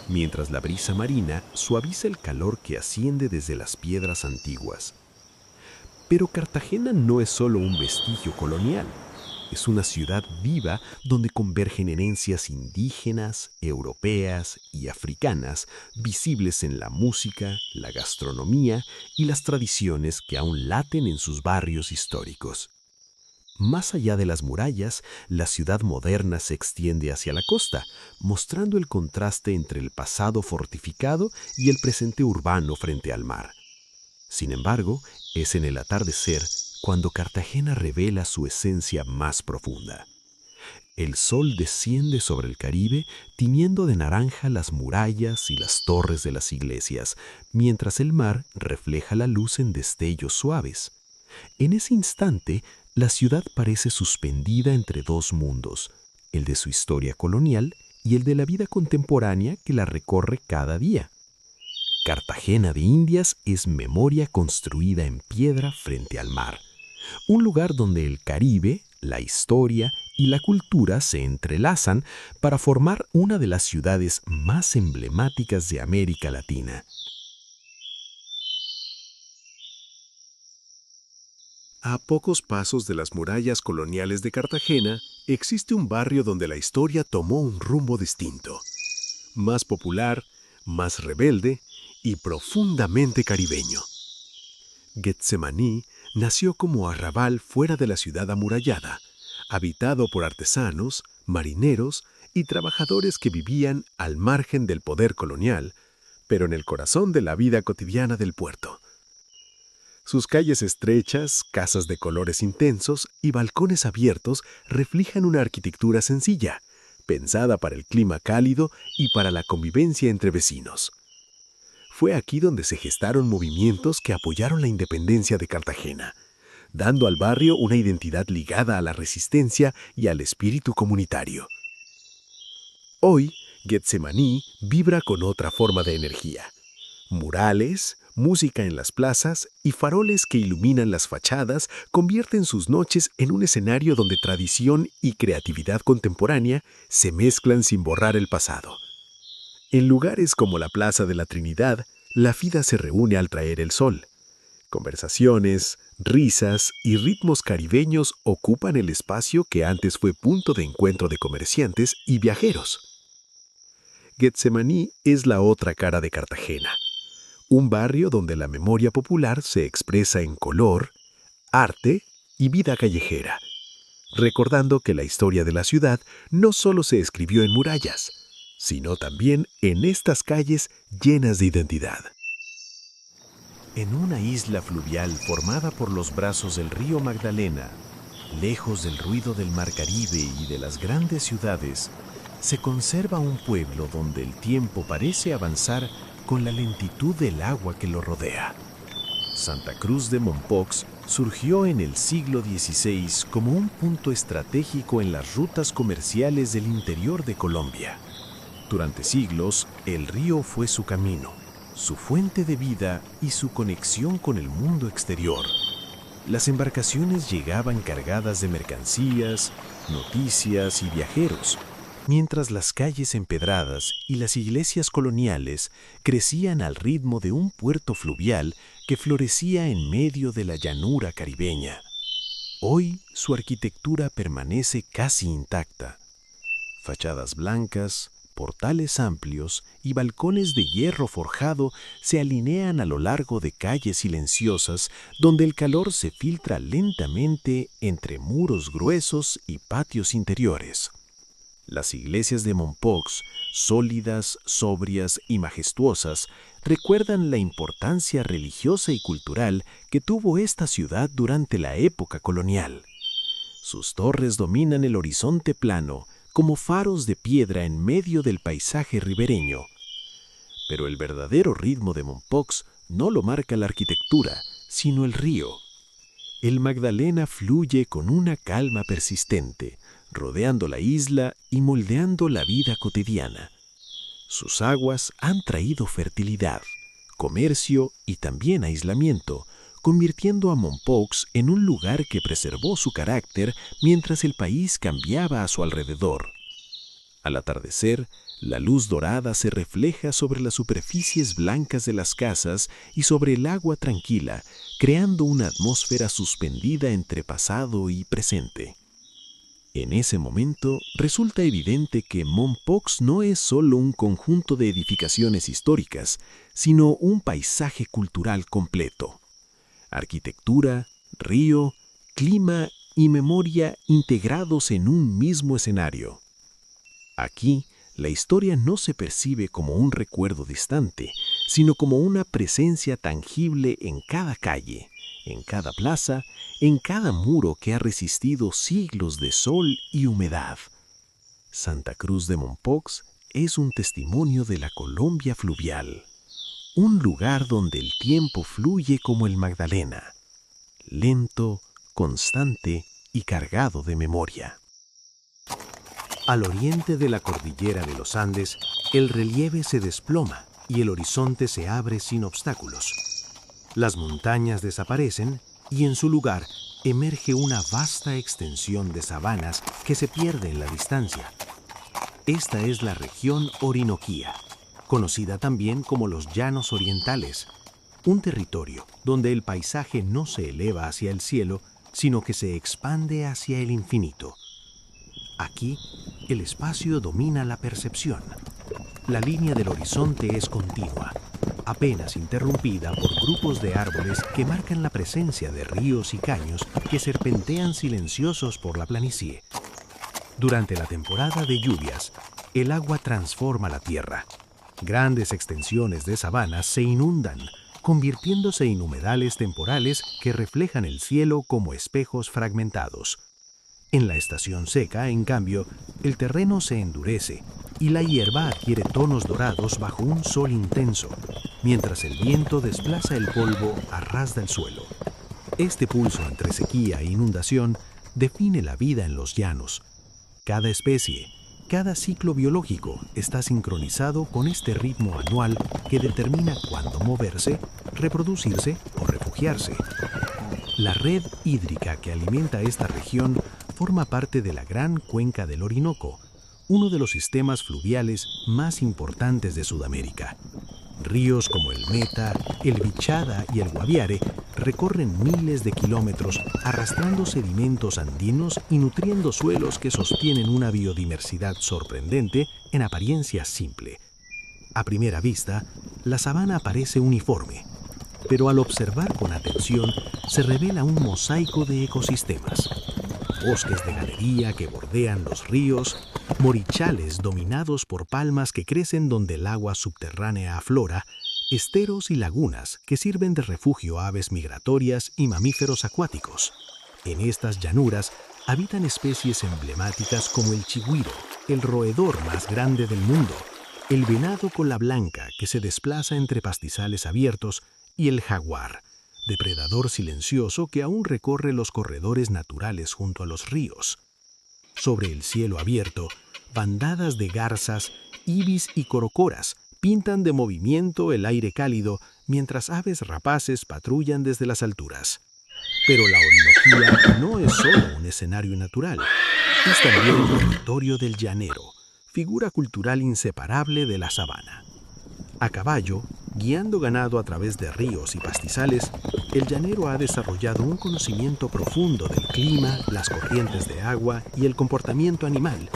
Mientras la brisa marina suaviza el calor que asciende desde las piedras antiguas. Pero Cartagena no es solo un vestigio colonial. Es una ciudad viva donde convergen herencias indígenas, europeas y africanas, visibles en la música, la gastronomía y las tradiciones que aún laten en sus barrios históricos. Más allá de las murallas, la ciudad moderna se extiende hacia la costa, mostrando el contraste entre el pasado fortificado y el presente urbano frente al mar. Sin embargo, es en el atardecer cuando Cartagena revela su esencia más profunda. El sol desciende sobre el Caribe, tiñendo de naranja las murallas y las torres de las iglesias, mientras el mar refleja la luz en destellos suaves. En ese instante, la ciudad parece suspendida entre dos mundos, el de su historia colonial y el de la vida contemporánea que la recorre cada día. Cartagena de Indias es memoria construida en piedra frente al mar, un lugar donde el Caribe, la historia y la cultura se entrelazan para formar una de las ciudades más emblemáticas de América Latina. A pocos pasos de las murallas coloniales de Cartagena, existe un barrio donde la historia tomó un rumbo distinto, más popular, más rebelde y profundamente caribeño. Getsemaní nació como arrabal fuera de la ciudad amurallada, habitado por artesanos, marineros y trabajadores que vivían al margen del poder colonial, pero en el corazón de la vida cotidiana del puerto. Sus calles estrechas, casas de colores intensos y balcones abiertos reflejan una arquitectura sencilla, pensada para el clima cálido y para la convivencia entre vecinos. Fue aquí donde se gestaron movimientos que apoyaron la independencia de Cartagena, dando al barrio una identidad ligada a la resistencia y al espíritu comunitario. Hoy, Getsemaní vibra con otra forma de energía. Murales, música en las plazas y faroles que iluminan las fachadas convierten sus noches en un escenario donde tradición y creatividad contemporánea se mezclan sin borrar el pasado. En lugares como la Plaza de la Trinidad, la vida se reúne al traer el sol. Conversaciones, risas y ritmos caribeños ocupan el espacio que antes fue punto de encuentro de comerciantes y viajeros. Getsemaní es la otra cara de Cartagena, un barrio donde la memoria popular se expresa en color, arte y vida callejera, recordando que la historia de la ciudad no solo se escribió en murallas, sino también en estas calles llenas de identidad. En una isla fluvial formada por los brazos del río Magdalena, lejos del ruido del mar Caribe y de las grandes ciudades, se conserva un pueblo donde el tiempo parece avanzar con la lentitud del agua que lo rodea. Santa Cruz de Mompox surgió en el siglo XVI como un punto estratégico en las rutas comerciales del interior de Colombia. Durante siglos, el río fue su camino, su fuente de vida y su conexión con el mundo exterior. Las embarcaciones llegaban cargadas de mercancías, noticias y viajeros, mientras las calles empedradas y las iglesias coloniales crecían al ritmo de un puerto fluvial que florecía en medio de la llanura caribeña. Hoy su arquitectura permanece casi intacta. Fachadas blancas, portales amplios y balcones de hierro forjado se alinean a lo largo de calles silenciosas donde el calor se filtra lentamente entre muros gruesos y patios interiores. Las iglesias de Mompox, sólidas, sobrias y majestuosas, recuerdan la importancia religiosa y cultural que tuvo esta ciudad durante la época colonial. Sus torres dominan el horizonte plano, como faros de piedra en medio del paisaje ribereño. Pero el verdadero ritmo de Mompox no lo marca la arquitectura, sino el río. El Magdalena fluye con una calma persistente, rodeando la isla y moldeando la vida cotidiana. Sus aguas han traído fertilidad, comercio y también aislamiento, convirtiendo a Mompox en un lugar que preservó su carácter mientras el país cambiaba a su alrededor. Al atardecer, la luz dorada se refleja sobre las superficies blancas de las casas y sobre el agua tranquila, creando una atmósfera suspendida entre pasado y presente. En ese momento, resulta evidente que Mompox no es solo un conjunto de edificaciones históricas, sino un paisaje cultural completo. Arquitectura, río, clima y memoria integrados en un mismo escenario. Aquí, la historia no se percibe como un recuerdo distante, sino como una presencia tangible en cada calle, en cada plaza, en cada muro que ha resistido siglos de sol y humedad. Santa Cruz de Mompox es un testimonio de la Colombia fluvial, un lugar donde el tiempo fluye como el Magdalena, lento, constante y cargado de memoria. Al oriente de la cordillera de los Andes, el relieve se desploma y el horizonte se abre sin obstáculos. Las montañas desaparecen y en su lugar emerge una vasta extensión de sabanas que se pierde en la distancia. Esta es la región Orinoquía, conocida también como los Llanos Orientales, un territorio donde el paisaje no se eleva hacia el cielo, sino que se expande hacia el infinito. Aquí, el espacio domina la percepción. La línea del horizonte es continua, apenas interrumpida por grupos de árboles que marcan la presencia de ríos y caños que serpentean silenciosos por la planicie. Durante la temporada de lluvias, el agua transforma la tierra. Grandes extensiones de sabanas se inundan, convirtiéndose en humedales temporales que reflejan el cielo como espejos fragmentados. En la estación seca, en cambio, el terreno se endurece y la hierba adquiere tonos dorados bajo un sol intenso, mientras el viento desplaza el polvo a ras del suelo. Este pulso entre sequía e inundación define la vida en los llanos. Cada especie, cada ciclo biológico está sincronizado con este ritmo anual que determina cuándo moverse, reproducirse o refugiarse. La red hídrica que alimenta esta región forma parte de la gran cuenca del Orinoco, uno de los sistemas fluviales más importantes de Sudamérica. Ríos como el Meta, el Vichada y el Guaviare recorren miles de kilómetros arrastrando sedimentos andinos y nutriendo suelos que sostienen una biodiversidad sorprendente en apariencia simple. A primera vista, la sabana parece uniforme, pero al observar con atención se revela un mosaico de ecosistemas. Bosques de galería que bordean los ríos, morichales dominados por palmas que crecen donde el agua subterránea aflora, esteros y lagunas que sirven de refugio a aves migratorias y mamíferos acuáticos. En estas llanuras habitan especies emblemáticas como el chigüiro, el roedor más grande del mundo, el venado cola blanca que se desplaza entre pastizales abiertos y el jaguar, depredador silencioso que aún recorre los corredores naturales junto a los ríos. Sobre el cielo abierto, bandadas de garzas, ibis y corocoras pintan de movimiento el aire cálido mientras aves rapaces patrullan desde las alturas. Pero la Orinoquía no es solo un escenario natural, es también el territorio del llanero, figura cultural inseparable de la sabana. A caballo, guiando ganado a través de ríos y pastizales, el llanero ha desarrollado un conocimiento profundo del clima, las corrientes de agua y el comportamiento animal.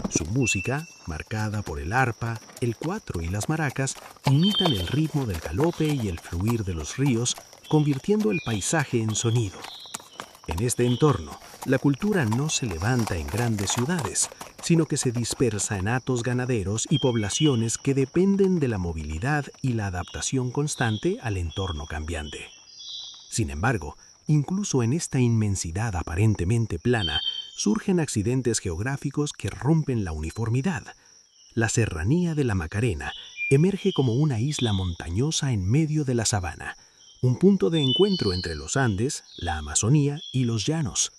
Su música, marcada por el arpa, el cuatro y las maracas, imitan el ritmo del galope y el fluir de los ríos, convirtiendo el paisaje en sonido. En este entorno, la cultura no se levanta en grandes ciudades, sino que se dispersa en hatos ganaderos y poblaciones que dependen de la movilidad y la adaptación constante al entorno cambiante. Sin embargo, incluso en esta inmensidad aparentemente plana, surgen accidentes geográficos que rompen la uniformidad. La serranía de la Macarena emerge como una isla montañosa en medio de la sabana, un punto de encuentro entre los Andes, la Amazonía y los llanos.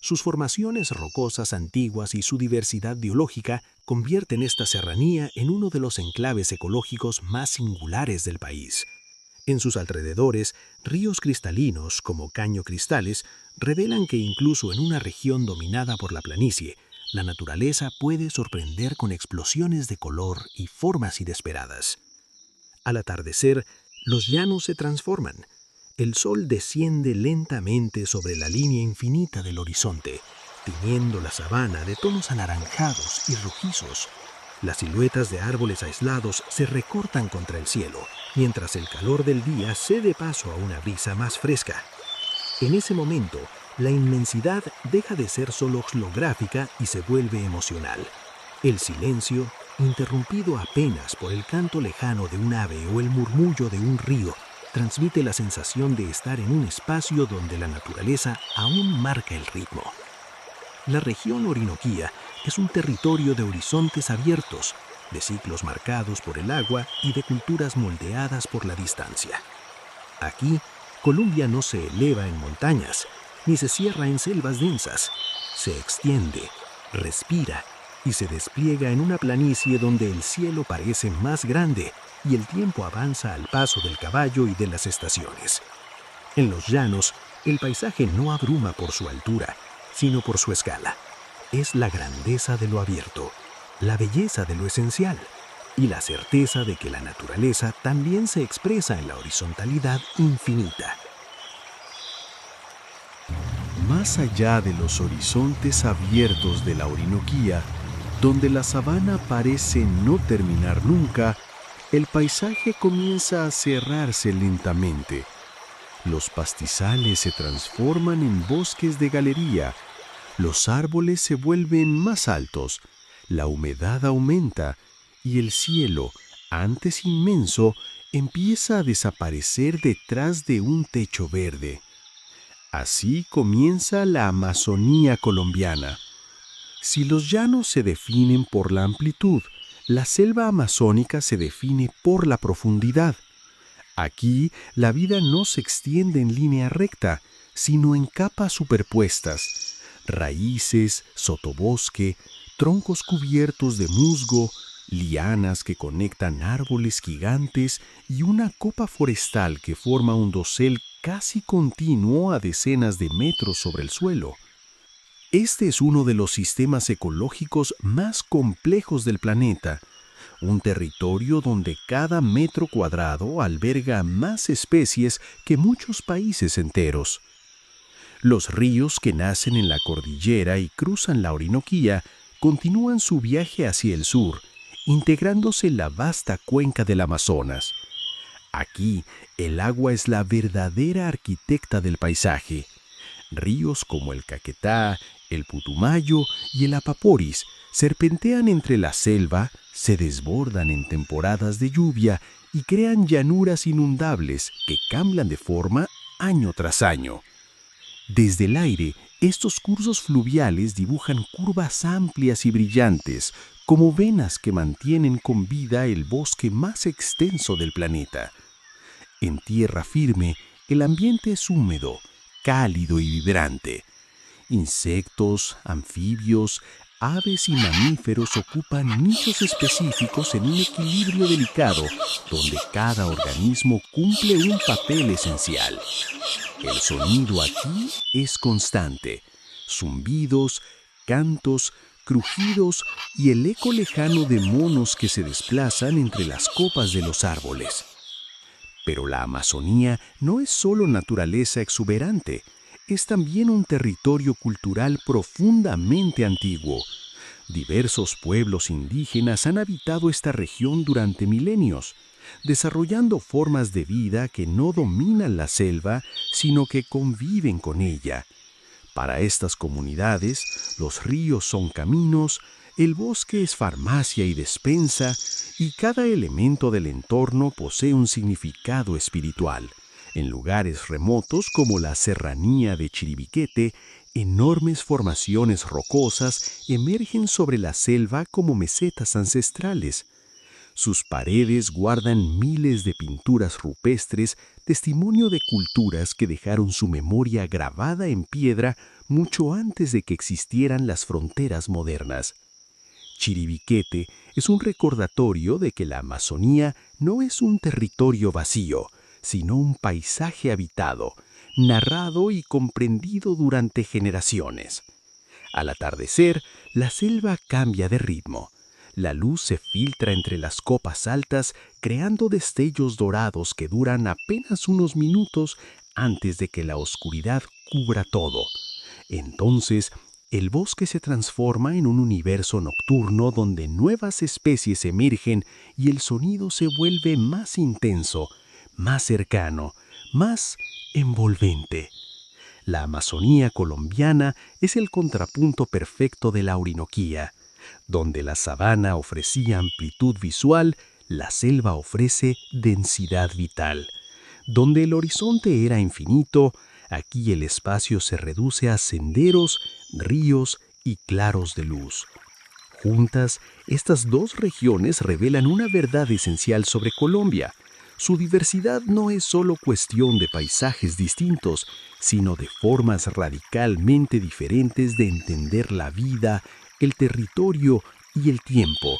Sus formaciones rocosas antiguas y su diversidad biológica convierten esta serranía en uno de los enclaves ecológicos más singulares del país. En sus alrededores, ríos cristalinos como Caño Cristales revelan que incluso en una región dominada por la planicie, la naturaleza puede sorprender con explosiones de color y formas inesperadas. Al atardecer, los llanos se transforman. El sol desciende lentamente sobre la línea infinita del horizonte, tiñendo la sabana de tonos anaranjados y rojizos. Las siluetas de árboles aislados se recortan contra el cielo, mientras el calor del día cede paso a una brisa más fresca. En ese momento, la inmensidad deja de ser solo xilográfica y se vuelve emocional. El silencio, interrumpido apenas por el canto lejano de un ave o el murmullo de un río, transmite la sensación de estar en un espacio donde la naturaleza aún marca el ritmo. La región Orinoquía es un territorio de horizontes abiertos, de ciclos marcados por el agua y de culturas moldeadas por la distancia. Aquí, Colombia no se eleva en montañas, ni se cierra en selvas densas. Se extiende, respira y se despliega en una planicie donde el cielo parece más grande y el tiempo avanza al paso del caballo y de las estaciones. En los llanos, el paisaje no abruma por su altura, sino por su escala. Es la grandeza de lo abierto, la belleza de lo esencial, y la certeza de que la naturaleza también se expresa en la horizontalidad infinita. Más allá de los horizontes abiertos de la Orinoquía, donde la sabana parece no terminar nunca, el paisaje comienza a cerrarse lentamente. Los pastizales se transforman en bosques de galería, los árboles se vuelven más altos, la humedad aumenta y el cielo, antes inmenso, empieza a desaparecer detrás de un techo verde. Así comienza la Amazonía colombiana. Si los llanos se definen por la amplitud, la selva amazónica se define por la profundidad. Aquí, la vida no se extiende en línea recta, sino en capas superpuestas. Raíces, sotobosque, troncos cubiertos de musgo, lianas que conectan árboles gigantes y una copa forestal que forma un dosel casi continuo a decenas de metros sobre el suelo. Este es uno de los sistemas ecológicos más complejos del planeta, un territorio donde cada metro cuadrado alberga más especies que muchos países enteros. Los ríos que nacen en la cordillera y cruzan la Orinoquía continúan su viaje hacia el sur, integrándose en la vasta cuenca del Amazonas. Aquí, el agua es la verdadera arquitecta del paisaje. Ríos como el Caquetá, el Putumayo y el Apaporis serpentean entre la selva, se desbordan en temporadas de lluvia y crean llanuras inundables que cambian de forma año tras año. Desde el aire, estos cursos fluviales dibujan curvas amplias y brillantes, como venas que mantienen con vida el bosque más extenso del planeta. En tierra firme, el ambiente es húmedo, cálido y vibrante. Insectos, anfibios, aves y mamíferos ocupan nichos específicos en un equilibrio delicado, donde cada organismo cumple un papel esencial. El sonido aquí es constante. Zumbidos, cantos, crujidos y el eco lejano de monos que se desplazan entre las copas de los árboles. Pero la Amazonía no es solo naturaleza exuberante, es también un territorio cultural profundamente antiguo. Diversos pueblos indígenas han habitado esta región durante milenios, desarrollando formas de vida que no dominan la selva, sino que conviven con ella. Para estas comunidades, los ríos son caminos, el bosque es farmacia y despensa, y cada elemento del entorno posee un significado espiritual. En lugares remotos como la serranía de Chiribiquete, enormes formaciones rocosas emergen sobre la selva como mesetas ancestrales. Sus paredes guardan miles de pinturas rupestres, testimonio de culturas que dejaron su memoria grabada en piedra mucho antes de que existieran las fronteras modernas. Chiribiquete es un recordatorio de que la Amazonía no es un territorio vacío, sino un paisaje habitado, narrado y comprendido durante generaciones. Al atardecer, la selva cambia de ritmo. La luz se filtra entre las copas altas, creando destellos dorados que duran apenas unos minutos antes de que la oscuridad cubra todo. Entonces, el bosque se transforma en un universo nocturno donde nuevas especies emergen y el sonido se vuelve más intenso, más cercano, más envolvente. La Amazonía colombiana es el contrapunto perfecto de la Orinoquía. Donde la sabana ofrecía amplitud visual, la selva ofrece densidad vital. Donde el horizonte era infinito, aquí el espacio se reduce a senderos, ríos y claros de luz. Juntas, estas dos regiones revelan una verdad esencial sobre Colombia. Su diversidad no es solo cuestión de paisajes distintos, sino de formas radicalmente diferentes de entender la vida, el territorio y el tiempo.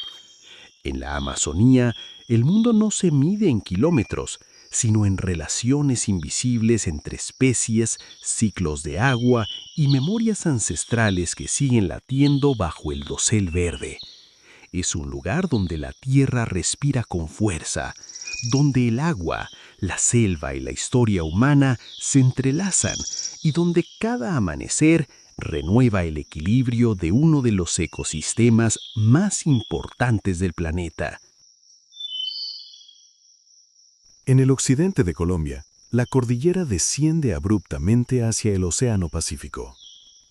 En la Amazonía, el mundo no se mide en kilómetros, sino en relaciones invisibles entre especies, ciclos de agua y memorias ancestrales que siguen latiendo bajo el dosel verde. Es un lugar donde la tierra respira con fuerza, donde el agua, la selva y la historia humana se entrelazan y donde cada amanecer renueva el equilibrio de uno de los ecosistemas más importantes del planeta. En el occidente de Colombia, la cordillera desciende abruptamente hacia el Océano Pacífico.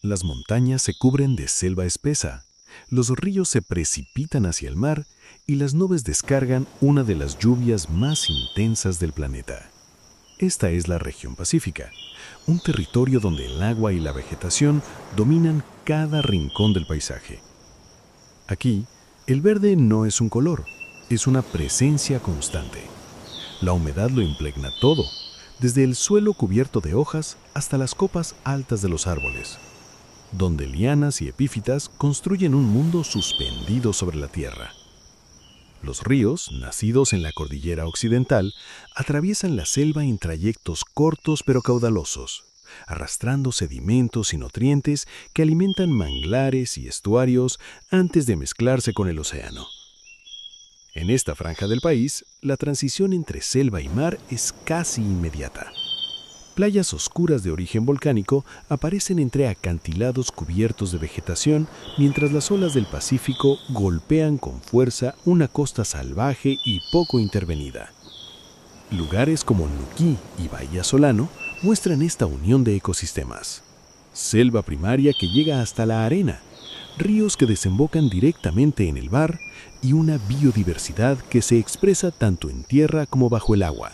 Las montañas se cubren de selva espesa, los ríos se precipitan hacia el mar y las nubes descargan una de las lluvias más intensas del planeta. Esta es la región pacífica, un territorio donde el agua y la vegetación dominan cada rincón del paisaje. Aquí, el verde no es un color, es una presencia constante. La humedad lo impregna todo, desde el suelo cubierto de hojas hasta las copas altas de los árboles, donde lianas y epífitas construyen un mundo suspendido sobre la tierra. Los ríos, nacidos en la cordillera occidental, atraviesan la selva en trayectos cortos pero caudalosos, arrastrando sedimentos y nutrientes que alimentan manglares y estuarios antes de mezclarse con el océano. En esta franja del país, la transición entre selva y mar es casi inmediata. Playas oscuras de origen volcánico aparecen entre acantilados cubiertos de vegetación, mientras las olas del Pacífico golpean con fuerza una costa salvaje y poco intervenida. Lugares como Nuquí y Bahía Solano muestran esta unión de ecosistemas. Selva primaria que llega hasta la arena, ríos que desembocan directamente en el mar y una biodiversidad que se expresa tanto en tierra como bajo el agua.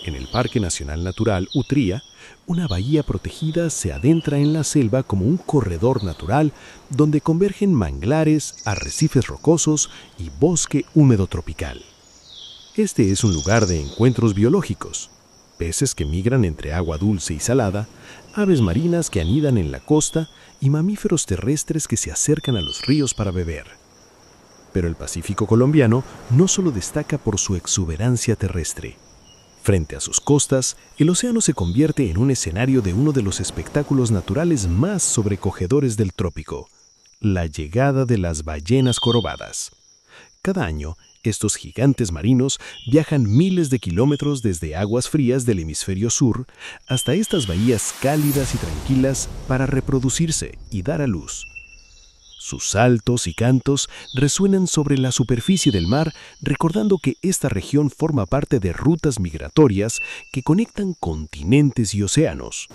En el Parque Nacional Natural Utría, una bahía protegida se adentra en la selva como un corredor natural donde convergen manglares, arrecifes rocosos y bosque húmedo tropical. Este es un lugar de encuentros biológicos. Peces que migran entre agua dulce y salada, aves marinas que anidan en la costa y mamíferos terrestres que se acercan a los ríos para beber. Pero el Pacífico colombiano no solo destaca por su exuberancia terrestre. Frente a sus costas, el océano se convierte en un escenario de uno de los espectáculos naturales más sobrecogedores del trópico, la llegada de las ballenas jorobadas. Cada año, estos gigantes marinos viajan miles de kilómetros desde aguas frías del hemisferio sur hasta estas bahías cálidas y tranquilas para reproducirse y dar a luz. Sus saltos y cantos resuenan sobre la superficie del mar, recordando que esta región forma parte de rutas migratorias que conectan continentes y océanos.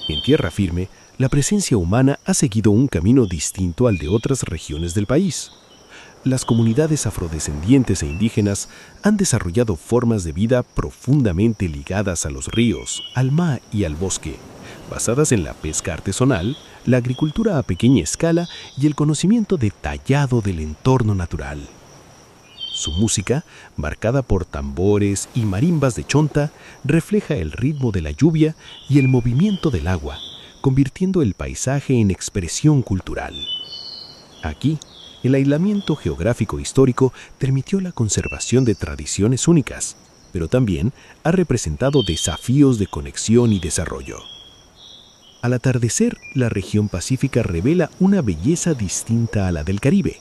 En tierra firme, la presencia humana ha seguido un camino distinto al de otras regiones del país. Las comunidades afrodescendientes e indígenas han desarrollado formas de vida profundamente ligadas a los ríos, al mar y al bosque, basadas en la pesca artesanal, la agricultura a pequeña escala y el conocimiento detallado del entorno natural. Su música, marcada por tambores y marimbas de chonta, refleja el ritmo de la lluvia y el movimiento del agua, convirtiendo el paisaje en expresión cultural. Aquí, el aislamiento geográfico histórico permitió la conservación de tradiciones únicas, pero también ha representado desafíos de conexión y desarrollo. Al atardecer, la región pacífica revela una belleza distinta a la del Caribe.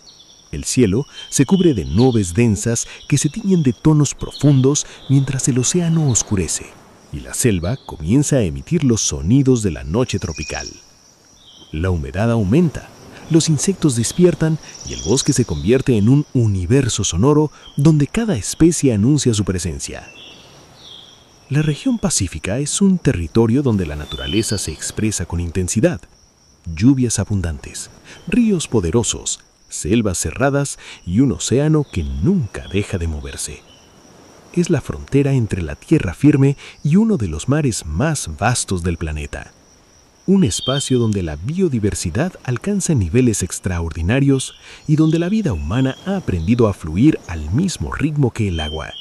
El cielo se cubre de nubes densas que se tiñen de tonos profundos mientras el océano oscurece, y la selva comienza a emitir los sonidos de la noche tropical. La humedad aumenta, los insectos despiertan y el bosque se convierte en un universo sonoro donde cada especie anuncia su presencia. La región pacífica es un territorio donde la naturaleza se expresa con intensidad. Lluvias abundantes, ríos poderosos, selvas cerradas y un océano que nunca deja de moverse. Es la frontera entre la tierra firme y uno de los mares más vastos del planeta. Un espacio donde la biodiversidad alcanza niveles extraordinarios y donde la vida humana ha aprendido a fluir al mismo ritmo que el agua.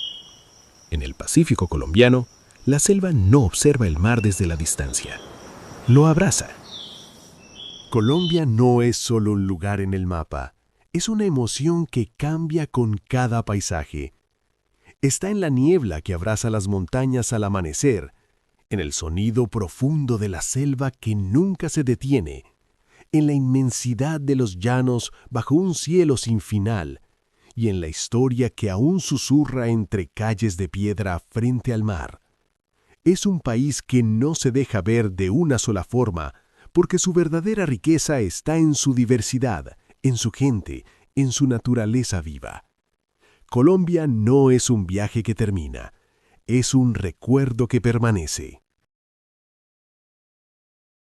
En el Pacífico colombiano, la selva no observa el mar desde la distancia, lo abraza. Colombia no es solo un lugar en el mapa, es una emoción que cambia con cada paisaje. Está en la niebla que abraza las montañas al amanecer, en el sonido profundo de la selva que nunca se detiene, en la inmensidad de los llanos bajo un cielo sin final, y en la historia que aún susurra entre calles de piedra frente al mar. Es un país que no se deja ver de una sola forma, porque su verdadera riqueza está en su diversidad, en su gente, en su naturaleza viva. Colombia no es un viaje que termina, es un recuerdo que permanece.